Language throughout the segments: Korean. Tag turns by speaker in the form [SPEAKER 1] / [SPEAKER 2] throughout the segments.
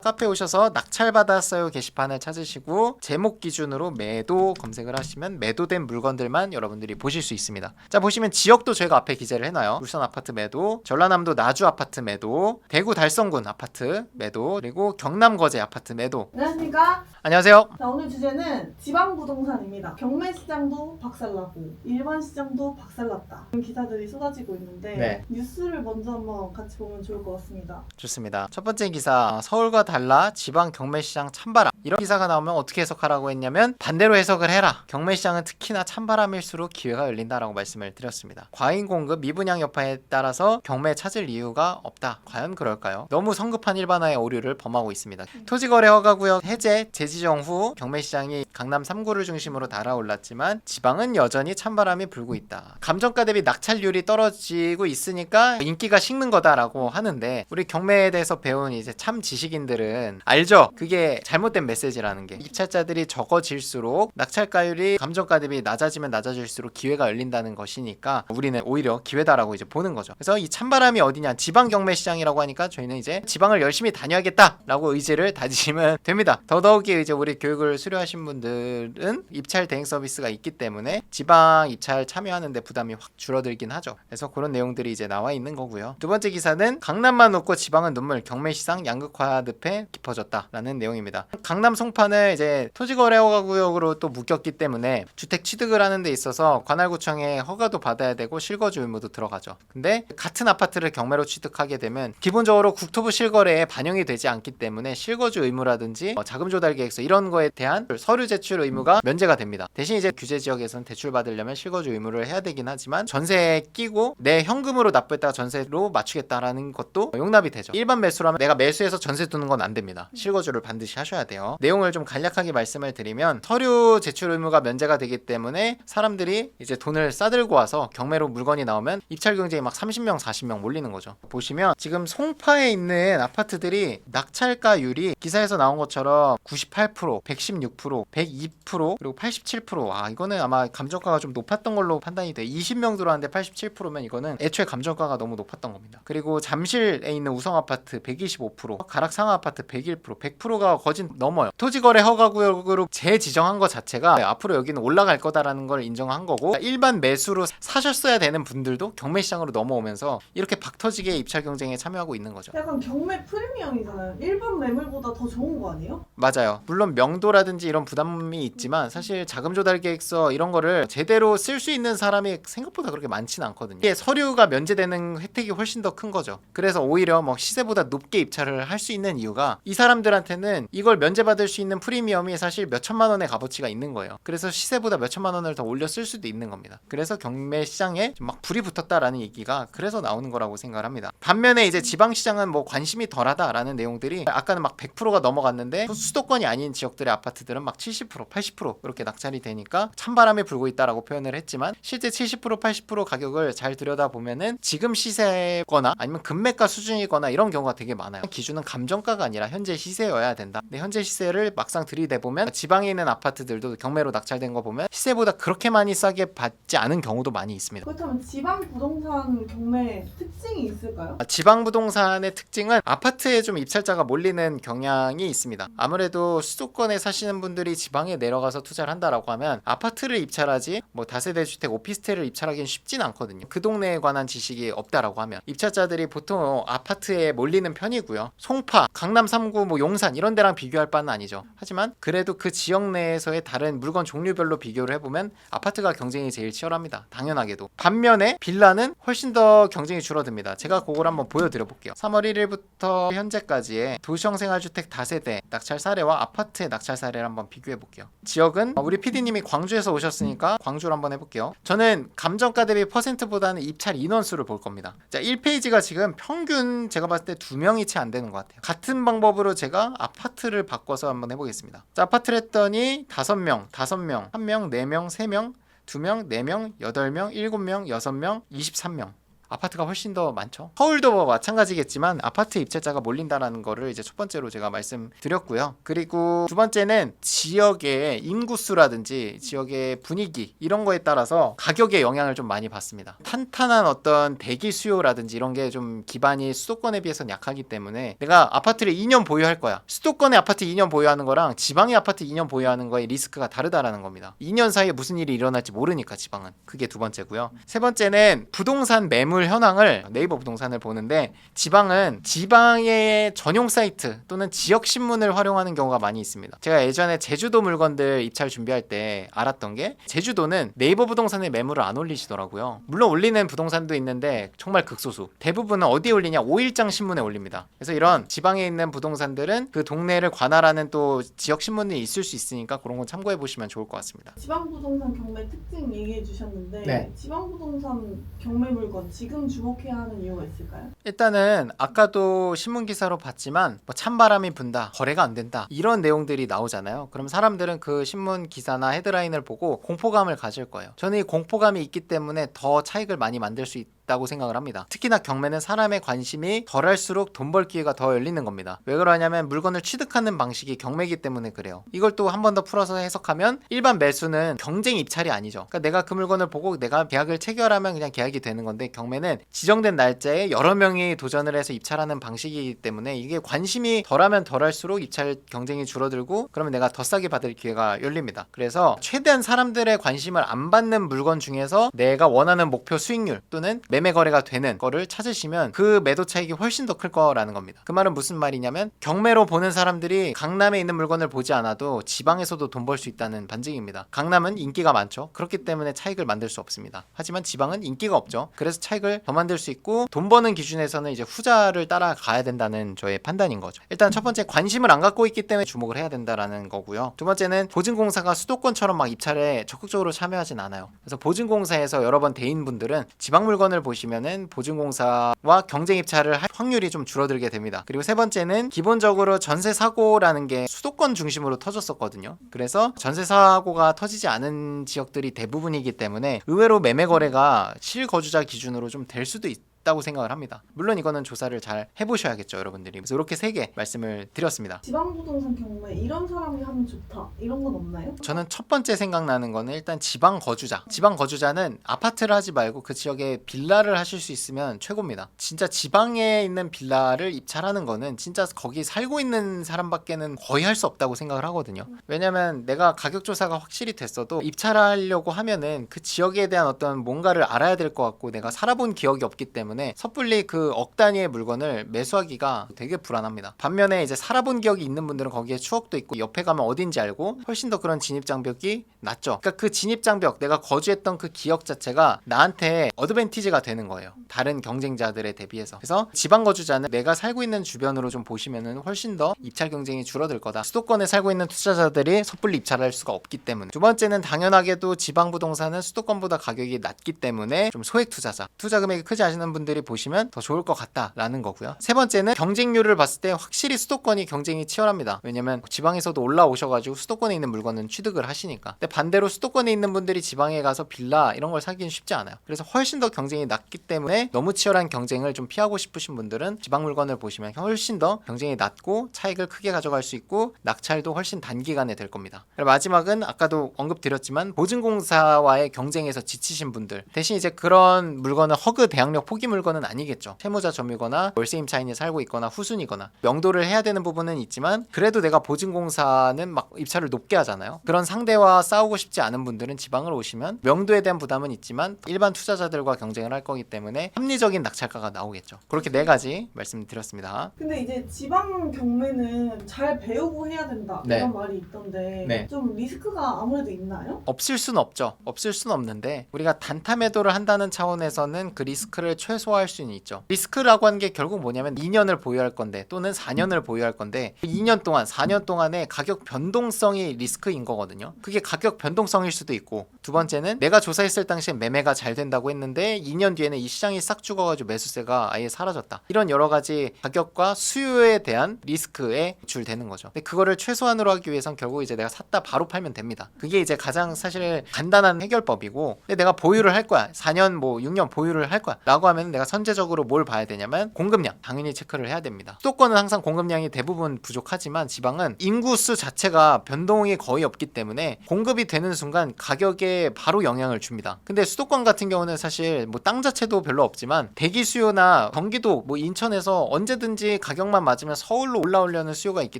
[SPEAKER 1] 카페에 오셔서 낙찰받았어요 게시판을 찾으시고 제목 기준으로 매도 검색을 하시면 매도된 물건들만 여러분들이 보실 수 있습니다. 자, 보시면 지역도 저희가 앞에 기재를 해놔요. 울산 아파트 매도, 전라남도 나주 아파트 매도, 대구 달성군 아파트 매도, 그리고 경남 거제 아파트 매도.
[SPEAKER 2] 안녕하십니까?
[SPEAKER 1] 안녕하세요.
[SPEAKER 2] 자, 오늘 주제는 지방부동산입니다. 경매 시장도 박살나고 일반 시장도 박살났다. 이런 기사들이 쏟아지고 있는데
[SPEAKER 1] 네.
[SPEAKER 2] 뉴스를 먼저 한번 같이 보면 좋을 것 같습니다.
[SPEAKER 1] 좋습니다. 첫 번째 기사, 서울과 달라 지방 경매시장 찬바람. 이런 기사가 나오면 어떻게 해석하라고 했냐면 반대로 해석을 해라. 경매시장은 특히나 찬바람일수록 기회가 열린다라고 말씀을 드렸습니다. 과잉 공급, 미분양 여파에 따라서 경매 찾을 이유가 없다. 과연 그럴까요? 너무 성급한 일반화의 오류를 범하고 있습니다. 토지거래 허가구역 해제, 재지정 후 경매시장이 강남 3구를 중심으로 달아올랐지만 지방은 여전히 찬바람이 불고 있다. 감정가 대비 낙찰률이 떨어지고 있으니까 인기가 식는 거다라고 하는데, 우리 경매에 대해서 배운 이제 참 지식인들은 알죠? 그게 잘못된 메시지라는 게. 입찰자들이 적어질수록 낙찰가율이 감정가 대비 낮아지면 낮아질수록 기회가 열린다는 것이니까 우리는 오히려 기회다라고 이제 보는 거죠. 그래서 이 찬바람이 어디냐, 지방 경매 시장이라고 하니까 저희는 이제 지방을 열심히 다녀야겠다라고 의지를 다지시면 됩니다. 더더욱이 이제 우리 교육을 수료하신 분들은 입찰 대행 서비스가 있기 때문에 지방 입찰 참여하는데 부담이 확 줄어들긴 하죠. 그래서 그런 내용들이 이제 나와 있는 거고요. 두 번째 기사는 강남만 웃고 지방은 눈물, 경매시장 양극화 늪에 깊어졌다라는 내용입니다. 강남 송파는 이제 토지거래 허가구역으로 또 묶였기 때문에 주택 취득을 하는 데 있어서 관할구청에 허가도 받아야 되고 실거주 의무도 들어가죠. 근데 같은 아파트를 경매로 취득하게 되면 기본적으로 국토부 실거래에 반영이 되지 않기 때문에 실거주 의무라든지 자금 조달 계획서 이런 거에 대한 서류 제출 의무가 면제가 됩니다. 대신 이제 규제 지역에서는 대출 받으려면 실거주 의무를 해야 되긴 하지만 전세에 끼고 내 현금으로 납부했다가 전세로 맞추겠다라는 것도 용납이 되죠. 일반 매수라면 내가 매수해서 전세 두는 건 안 됩니다. 실거주를 반드시 하셔야 돼요. 내용을 좀 간략하게 말씀을 드리면 서류 제출 의무가 면제가 되기 때문에 사람들이 이제 돈을 싸들고 와서 경매로 물건이 나오면 입찰 경쟁이 막 30명 40명 몰리는 거죠. 보시면 지금 송파에 있는 아파트들이 낙찰가율이 기사에서 나온 것처럼 98%, 116%, 102% 그리고 87%. 와, 이거는 아마 감정가가 좀 높았던 걸로 판단이 돼. 20명 들어왔는데 87%면 이거는 애초에 감정가가 너무 높았던 겁니다. 그리고 잠실에 있는 우성아파트 125%, 가락상하 아파트 101%, 100%가 거진 넘어요. 토지거래 허가구역으로 재지정한 것 자체가 앞으로 여기는 올라갈 거다라는 걸 인정한 거고, 일반 매수로 사셨어야 되는 분들도 경매시장으로 넘어오면서 이렇게 박터지게 입찰 경쟁에 참여하고 있는 거죠.
[SPEAKER 2] 약간 경매 프리미엄이잖아요. 일반 매물보다 더 좋은 거 아니에요?
[SPEAKER 1] 맞아요. 물론 명도라든지 이런 부담이 있지만 사실 자금 조달 계획서 이런 거를 제대로 쓸 수 있는 사람이 생각보다 그렇게 많지는 않거든요. 이게 서류가 면제되는 혜택이 훨씬 더 큰 거죠. 그래서 오히려 뭐 시세보다 높게 입찰을 할 수 있는 이유가 이 사람들한테는 이걸 면제받을 수 있는 프리미엄이 사실 몇 천만 원의 값어치가 있는 거예요. 그래서 시세보다 몇 천만 원을 더 올려 쓸 수도 있는 겁니다. 그래서 경매 시장에 막 불이 붙었다라는 얘기가 그래서 나오는 거라고 생각을 합니다. 반면에 이제 지방 시장은 뭐 관심이 덜하다라는 내용들이, 아까는 막 100%가 넘어갔는데 수도권이 아닌 지역들의 아파트들은 막 70%, 80% 이렇게 낙찰이 되니까 찬바람이 불고 있다라고 표현을 했지만, 실제 70%, 80% 가격을 잘 들여다보면은 지금 시세거나 아니면 금매가 수준이거나 이런 경우가 되게 많아요. 기준은 감정가가 아니라 현재 시세여야 된다. 근데 현재 시세를 막상 들이대보면 지방에 있는 아파트들도 경매로 낙찰된 거 보면 시세보다 그렇게 많이 싸게 받지 않은 경우도 많이 있습니다.
[SPEAKER 2] 그렇다면 지방 부동산 경매 특징이 있을까요?
[SPEAKER 1] 지방 부동산의 특징은 아파트에 좀 입찰자가 몰리는 경향이 있습니다. 아무래도 수도권에 사시는 분들이 지방에 내려가서 투자를 한다라고 하면 아파트를 입찰하지 뭐 다세대 주택, 오피스텔을 입찰하기는 쉽진 않거든요. 그 동네에 관한 지식이 없다라고 하면 입찰자들이 보통 아파트에 몰리는 편이고요. 송파, 강남 3구, 뭐 용산 이런 데랑 비교할 바는 아니죠. 하지만 그래도 그 지역 내에서의 다른 물건 종류별로 비교를 해보면 아파트가 경쟁이 제일 치열합니다. 당연하게도. 반면에 빌라는 훨씬 더 경쟁이 줄어듭니다. 제가 그걸 한번 보여드려 볼게요. 3월 1일부터 현재까지의 도시형 생활주택 다세대 낙찰 사례와 아파트의 낙찰 사례를 한번 비교해 볼게요. 지역은 우리 PD님이 광주에서 오셨으니까 광주로 한번 해볼게요. 저는 감정가 대비 퍼센트보다는 입찰 인원수를 볼 겁니다. 자, 1페이지가 지금 평균 제가 봤을 때 2명이 채 안 되는 것 같아요. 같은 방법으로 제가 아파트를 바꿔서 한번 해보겠습니다. 자, 아파트를 했더니 5명, 5명, 1명, 4명, 3명, 2명, 4명, 8명, 7명, 6명, 23명. 아파트가 훨씬 더 많죠. 서울도 뭐 마찬가지겠지만 아파트 입찰자가 몰린다라는 거를 이제 첫 번째로 제가 말씀드렸고요. 그리고 두 번째는 지역의 인구수라든지 지역의 분위기 이런 거에 따라서 가격에 영향을 좀 많이 받습니다. 탄탄한 어떤 대기 수요라든지 이런 게 좀 기반이 수도권에 비해서는 약하기 때문에 내가 아파트를 2년 보유할 거야. 수도권의 아파트 2년 보유하는 거랑 지방의 아파트 2년 보유하는 거의 리스크가 다르다라는 겁니다. 2년 사이에 무슨 일이 일어날지 모르니까 지방은. 그게 두 번째고요. 세 번째는 부동산 매물 현황을 네이버 부동산을 보는데 지방은 지방의 전용 사이트 또는 지역 신문을 활용하는 경우가 많이 있습니다. 제가 예전에 제주도 물건들 입찰 준비할 때 알았던 게 제주도는 네이버 부동산에 매물을 안 올리시더라고요. 물론 올리는 부동산도 있는데 정말 극소수. 대부분은 어디에 올리냐? 5일장 신문에 올립니다. 그래서 이런 지방에 있는 부동산들은 그 동네를 관할하는 또 지역 신문이 있을 수 있으니까 그런 건 참고해 보시면 좋을 것 같습니다.
[SPEAKER 2] 지방 부동산 경매 특징 얘기해 주셨는데
[SPEAKER 1] 네.
[SPEAKER 2] 지방 부동산 경매 물건 지금 주목해야 하는 이유가 있을까요?
[SPEAKER 1] 일단은 아까도 신문 기사로 봤지만 뭐 찬바람이 분다, 거래가 안 된다 이런 내용들이 나오잖아요. 그럼 사람들은 그 신문 기사나 헤드라인을 보고 공포감을 가질 거예요. 저는 이 공포감이 있기 때문에 더 차익을 많이 만들 수 있다고 생각을 합니다. 특히나 경매는 사람의 관심이 덜할수록 돈 벌 기회가 더 열리는 겁니다. 왜 그러냐면 물건을 취득하는 방식이 경매이기 때문에 그래요. 이걸 또 한 번 더 풀어서 해석하면 일반 매수는 경쟁 입찰이 아니죠. 그러니까 내가 그 물건을 보고 내가 계약을 체결하면 그냥 계약이 되는 건데 경매는 지정된 날짜에 여러 명이 도전을 해서 입찰하는 방식이기 때문에 이게 관심이 덜하면 덜할수록 입찰 경쟁이 줄어들고 그러면 내가 더 싸게 받을 기회가 열립니다. 그래서 최대한 사람들의 관심을 안 받는 물건 중에서 내가 원하는 목표 수익률 또는 매매 거래가 되는 거를 찾으시면 그 매도 차익이 훨씬 더 클 거라는 겁니다. 그 말은 무슨 말이냐면 경매로 보는 사람들이 강남에 있는 물건을 보지 않아도 지방에서도 돈 벌 수 있다는 반증입니다. 강남은 인기가 많죠. 그렇기 때문에 차익을 만들 수 없습니다. 하지만 지방은 인기가 없죠. 그래서 차익을 더 만들 수 있고 돈 버는 기준에서는 이제 후자를 따라가야 된다는 저의 판단인 거죠. 일단 첫 번째 관심을 안 갖고 있기 때문에 주목을 해야 된다라는 거고요. 두 번째는 보증공사가 수도권처럼 막 입찰에 적극적으로 참여하진 않아요. 그래서 보증공사에서 여러 번 대인 분들은 지방 물건을 보시면은 보증공사와 경쟁 입찰을 할 확률이 좀 줄어들게 됩니다. 그리고 세 번째는 기본적으로 전세 사고라는 게 수도권 중심으로 터졌었거든요. 그래서 전세 사고가 터지지 않은 지역들이 대부분이기 때문에 의외로 매매 거래가 실거주자 기준으로 좀 될 수도 있다고 생각을 합니다. 물론 이거는 조사를 잘 해보셔야겠죠, 여러분들이. 그래서 이렇게 세 개 말씀을 드렸습니다.
[SPEAKER 2] 지방 부동산 경매 이런 사람이 하면 좋다 이런 건 없나요?
[SPEAKER 1] 저는 첫 번째 생각나는 거는 일단 지방 거주자. 지방 거주자는 아파트를 하지 말고 그 지역에 빌라를 하실 수 있으면 최고입니다. 진짜 지방에 있는 빌라를 입찰하는 거는 진짜 거기 살고 있는 사람밖에는 거의 할 수 없다고 생각을 하거든요. 왜냐면 내가 가격 조사가 확실히 됐어도 입찰하려고 하면은 그 지역에 대한 어떤 뭔가를 알아야 될 것 같고 내가 살아본 기억이 없기 때문에 섣불리 그 억 단위의 물건을 매수하기가 되게 불안합니다. 반면에 이제 살아본 기억이 있는 분들은 거기에 추억도 있고 옆에 가면 어딘지 알고 훨씬 더 그런 진입장벽이 낮죠. 그러니까 그 진입장벽, 내가 거주했던 그 기억 자체가 나한테 어드밴티지가 되는 거예요. 다른 경쟁자들에 대비해서. 그래서 지방 거주자는 내가 살고 있는 주변으로 좀 보시면은 훨씬 더 입찰 경쟁이 줄어들 거다. 수도권에 살고 있는 투자자들이 섣불리 입찰할 수가 없기 때문에. 두 번째는 당연하게도 지방 부동산은 수도권보다 가격이 낮기 때문에 좀 소액 투자자, 투자 금액이 크지 않은 분들이 보시면 더 좋을 것 같다라는 거고요. 세 번째는 경쟁률을 봤을 때 확실히 수도권이 경쟁이 치열합니다. 왜냐면 지방에서도 올라오셔가지고 수도권에 있는 물건은 취득을 하시니까. 근데 반대로 수도권에 있는 분들이 지방에 가서 빌라 이런 걸 사기는 쉽지 않아요. 그래서 훨씬 더 경쟁이 낮기 때문에 너무 치열한 경쟁을 좀 피하고 싶으신 분들은 지방 물건을 보시면 훨씬 더 경쟁이 낮고 차익을 크게 가져갈 수 있고 낙찰도 훨씬 단기간에 될 겁니다. 그리고 마지막은 아까도 언급드렸지만 보증공사와의 경쟁에서 지치신 분들 대신 이제 그런 물건은 허그 대항력 포기 물건은 아니겠죠. 채무자 점유거나 월세 임차인이 살고 있거나 후순이거나 명도를 해야 되는 부분은 있지만 그래도 내가 보증공사는 막 입찰을 높게 하잖아요. 그런 상대와 싸우고 싶지 않은 분들은 지방을 오시면 명도에 대한 부담은 있지만 일반 투자자들과 경쟁을 할 거기 때문에 합리적인 낙찰가가 나오겠죠. 그렇게 네 가지 말씀드렸습니다.
[SPEAKER 2] 근데 이제 지방 경매는 잘 배우고 해야 된다
[SPEAKER 1] 네.
[SPEAKER 2] 이런 말이 있던데
[SPEAKER 1] 네.
[SPEAKER 2] 좀 리스크가 아무래도 있나요?
[SPEAKER 1] 없을 수는 없죠. 없을 수는 없는데 우리가 단타 매도를 한다는 차원에서는 그 리스크를 최소화할 수는 있죠. 리스크라고 하는 게 결국 뭐냐면 2년을 보유할 건데 또는 4년을 보유할 건데 2년 동안 4년 동안의 가격 변동성이 리스크인 거거든요. 그게 가격 변동성일 수도 있고 두 번째는 내가 조사했을 당시에 매매가 잘 된다고 했는데 2년 뒤에는 이 시장이 싹 죽어가지고 매수세가 아예 사라졌다. 이런 여러 가지 가격과 수요에 대한 리스크에 노출되는 거죠. 근데 그거를 최소한으로 하기 위해선 결국 이제 내가 샀다 바로 팔면 됩니다. 그게 이제 가장 사실 간단한 해결법이고 근데 내가 보유를 할 거야. 4년 뭐 6년 보유를 할 거야 라고 하면 그러면 내가 선제적으로 뭘 봐야 되냐면 공급량 당연히 체크를 해야 됩니다. 수도권은 항상 공급량이 대부분 부족하지만 지방은 인구수 자체가 변동이 거의 없기 때문에 공급이 되는 순간 가격에 바로 영향을 줍니다. 근데 수도권 같은 경우는 사실 뭐 땅 자체도 별로 없지만 대기 수요나 경기도 뭐 인천에서 언제든지 가격만 맞으면 서울로 올라오려는 수요가 있기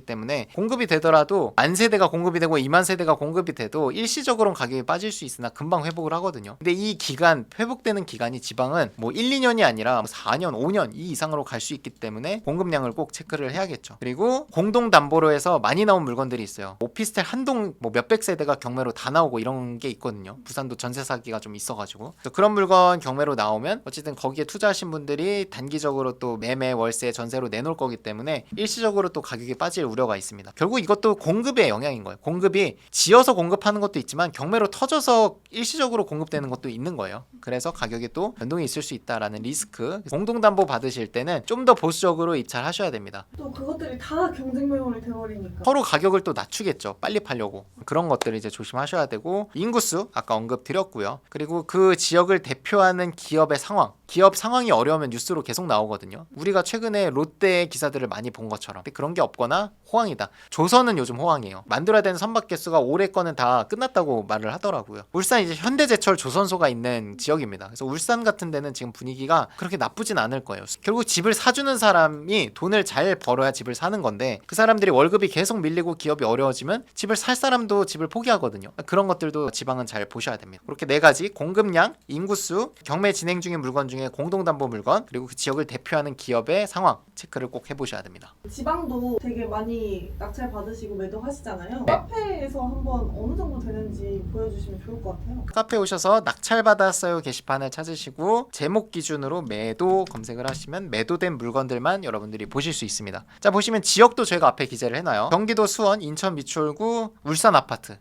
[SPEAKER 1] 때문에 공급이 되더라도 10,000세대가 공급이 되고 20,000세대가 공급이 돼도 일시적으로는 가격이 빠질 수 있으나 금방 회복을 하거든요. 근데 이 기간 회복되는 기간이 지방은 뭐 1, 2년이 아니라 4년, 5년 이 이상으로 갈 수 있기 때문에 공급량을 꼭 체크를 해야겠죠. 그리고 공동담보로 해서 많이 나온 물건들이 있어요. 오피스텔 한 동 뭐 몇백 세대가 경매로 다 나오고 이런 게 있거든요. 부산도 전세 사기가 좀 있어가지고 그런 물건 경매로 나오면 어쨌든 거기에 투자하신 분들이 단기적으로 또 매매, 월세, 전세로 내놓을 거기 때문에 일시적으로 또 가격이 빠질 우려가 있습니다. 결국 이것도 공급의 영향인 거예요. 공급이 지어서 공급하는 것도 있지만 경매로 터져서 일시적으로 공급되는 것도 있는 거예요. 그래서 가격이 또 변동이 있을 수 있다라는 리스크. 공동담보 받으실 때는 좀 더 보수적으로 입찰하셔야 됩니다.
[SPEAKER 2] 또 그것들이 다 경쟁 매물이 돼버리니까
[SPEAKER 1] 서로 가격을 또 낮추겠죠. 빨리 팔려고. 그런 것들을 이제 조심하셔야 되고 인구수 아까 언급 드렸고요. 그리고 그 지역을 대표하는 기업의 상황. 기업 상황이 어려우면 뉴스로 계속 나오거든요. 우리가 최근에 롯데 기사들을 많이 본 것처럼 그런 게 없거나 호황이다. 조선은 요즘 호황이에요. 만들어야 되는 선박 개수가 올해 거는 다 끝났다고 말을 하더라고요. 울산 이제 현대제철 조선소가 있는 지역입니다. 그래서 울산 같은 데는 지금 분위기가 그렇게 나쁘진 않을 거예요. 결국 집을 사주는 사람이 돈을 잘 벌어야 집을 사는 건데 그 사람들이 월급이 계속 밀리고 기업이 어려워지면 집을 살 사람도 집을 포기하거든요. 그런 것들도 지방은 잘 보셔야 됩니다. 그렇게 네 가지 공급량, 인구수, 경매 진행 중인 물건 중에 공동담보 물건 그리고 그 지역을 대표하는 기업의 상황 체크를 꼭 해보셔야 됩니다.
[SPEAKER 2] 지방도 되게 많이 낙찰 받으시고 매도하시잖아요.
[SPEAKER 1] 네.
[SPEAKER 2] 카페에서 한번 어느 정도 되는지 보여주시면 좋을 것 같아요.
[SPEAKER 1] 카페에 오셔서 낙찰 받았어요 게시판을 찾으시고 제목 기준으로 매도 검색을 하시면 매도된 물건들만 여러분들이 보실 수 있습니다. 자 보시면 지역도 저희가 앞에 기재를 해놔요. 경기도 수원, 인천 미추홀구, 울산 아파트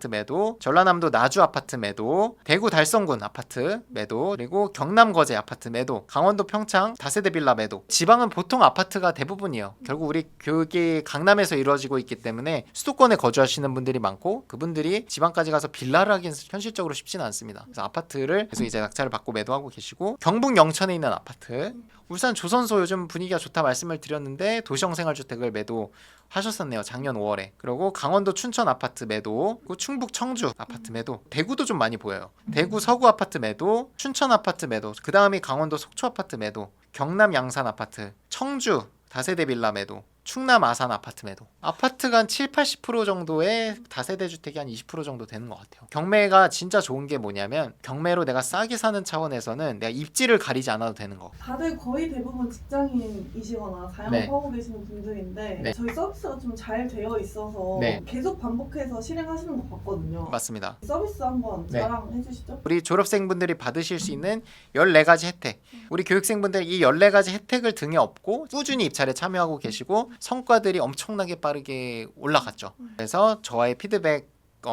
[SPEAKER 1] 매도, 전라남도 나주 아파트 매도, 대구 달성군 아파트 매도, 그리고 경남 거제 아파트 매도, 강원도 평창 다세대 빌라 매도. 지방은 보통 아파트가 대부분이에요. 결국 우리 교육이 강남에서 이루어지고 있기 때문에 수도권에 거주하시는 분들이 많고 그분들이 지방까지 가서 빌라를 하기는 현실적으로 쉽지는 않습니다. 그래서 아파트를 계속 이제 낙찰을 받고 매도하고 계시고 경북 영천에 있는 아파트, 울산 조선소 요즘 분위기가 좋다 말씀을 드렸는데 도시형 생활주택을 매도하셨었네요. 작년 5월에. 그리고 강원도 춘천 아파트 매도, 그리고 충북 청주 아파트 매도, 대구도 좀 많이 보여요. 대구 서구 아파트 매도, 춘천 아파트 매도, 그 다음이 강원도 속초 아파트 매도, 경남 양산 아파트, 청주 다세대 빌라 매도, 충남 아산 아파트 매도. 아파트가 한 7, 80% 정도의 다세대 주택이 한 20% 정도 되는 것 같아요. 경매가 진짜 좋은 게 뭐냐면 경매로 내가 싸게 사는 차원에서는 내가 입지를 가리지 않아도 되는 거.
[SPEAKER 2] 다들 거의 대부분 직장인이시거나 자영업하고 계시는 분들인데
[SPEAKER 1] 네.
[SPEAKER 2] 저희 서비스가 좀 잘 되어 있어서
[SPEAKER 1] 네.
[SPEAKER 2] 계속 반복해서 실행하시는 것 같거든요.
[SPEAKER 1] 맞습니다.
[SPEAKER 2] 서비스 한번
[SPEAKER 1] 네.
[SPEAKER 2] 자랑해 주시죠.
[SPEAKER 1] 우리 졸업생분들이 받으실 수 있는 14가지 혜택. 우리 교육생분들 이 14가지 혜택을 등에 업고 꾸준히 입찰에 참여하고 계시고 성과들이 엄청나게 빠르게 올라갔죠. 그래서 저와의 피드백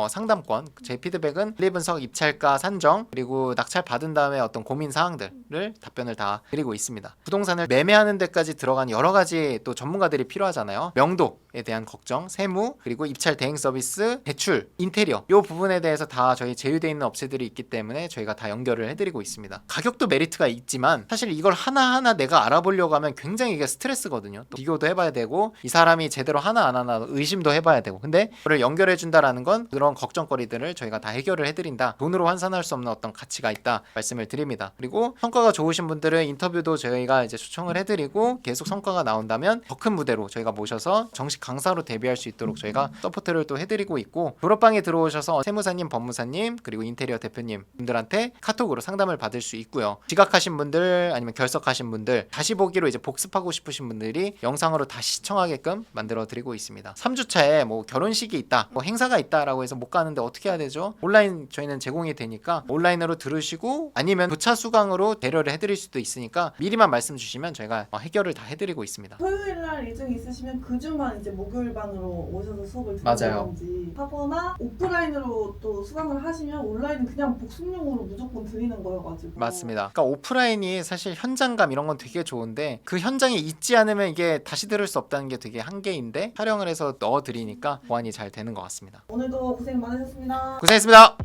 [SPEAKER 1] 상담권, 제 피드백은 분석, 입찰가 산정, 그리고 낙찰 받은 다음에 어떤 고민 사항들을 답변을 다 드리고 있습니다. 부동산을 매매하는 데까지 들어간 여러 가지 또 전문가들이 필요하잖아요. 명도에 대한 걱정, 세무, 그리고 입찰 대행 서비스, 대출, 인테리어 이 부분에 대해서 다 저희 제휴되어 있는 업체들이 있기 때문에 저희가 다 연결을 해드리고 있습니다. 가격도 메리트가 있지만 사실 이걸 하나하나 내가 알아보려고 하면 굉장히 이게 스트레스거든요. 또 비교도 해봐야 되고 이 사람이 제대로 하나 안 하나 의심도 해봐야 되고 근데 이거를 연결해준다라는 건 그런 걱정거리들을 저희가 다 해결을 해드린다. 돈으로 환산할 수 없는 어떤 가치가 있다 말씀을 드립니다. 그리고 성과가 좋으신 분들은 인터뷰도 저희가 이제 초청을 해드리고 계속 성과가 나온다면 더 큰 무대로 저희가 모셔서 정식 강사로 데뷔할 수 있도록 저희가 서포트를 또 해드리고 있고 졸업방에 들어오셔서 세무사님, 법무사님 그리고 인테리어 대표님 분들한테 카톡으로 상담을 받을 수 있고요. 지각하신 분들 아니면 결석하신 분들 다시 보기로 이제 복습하고 싶으신 분들이 영상으로 다시 시청하게끔 만들어 드리고 있습니다. 3주차에 뭐 결혼식이 있다, 뭐 행사가 있다라고 해서 못 가는데 어떻게 해야 되죠? 온라인 저희는 제공이 되니까 온라인으로 들으시고 아니면 교차 수강으로 배려를 해드릴 수도 있으니까 미리만 말씀 주시면 저희가 해결을 다 해드리고 있습니다.
[SPEAKER 2] 토요일날 일정이 있으시면 그 주만 이제 목요일반으로 오셔서 수업을
[SPEAKER 1] 맞아요.
[SPEAKER 2] 듣는지 하거나 오프라인으로 또 수강을 하시면 온라인은 그냥 복습용으로 무조건 드리는 거여가지고
[SPEAKER 1] 맞습니다. 그러니까 오프라인이 사실 현장감 이런 건 되게 좋은데 그 현장에 있지 않으면 이게 다시 들을 수 없다는 게 되게 한계인데 촬영을 해서 넣어드리니까 보완이 잘 되는 것 같습니다.
[SPEAKER 2] 오늘도 고생 많으셨습니다.
[SPEAKER 1] 고생했습니다.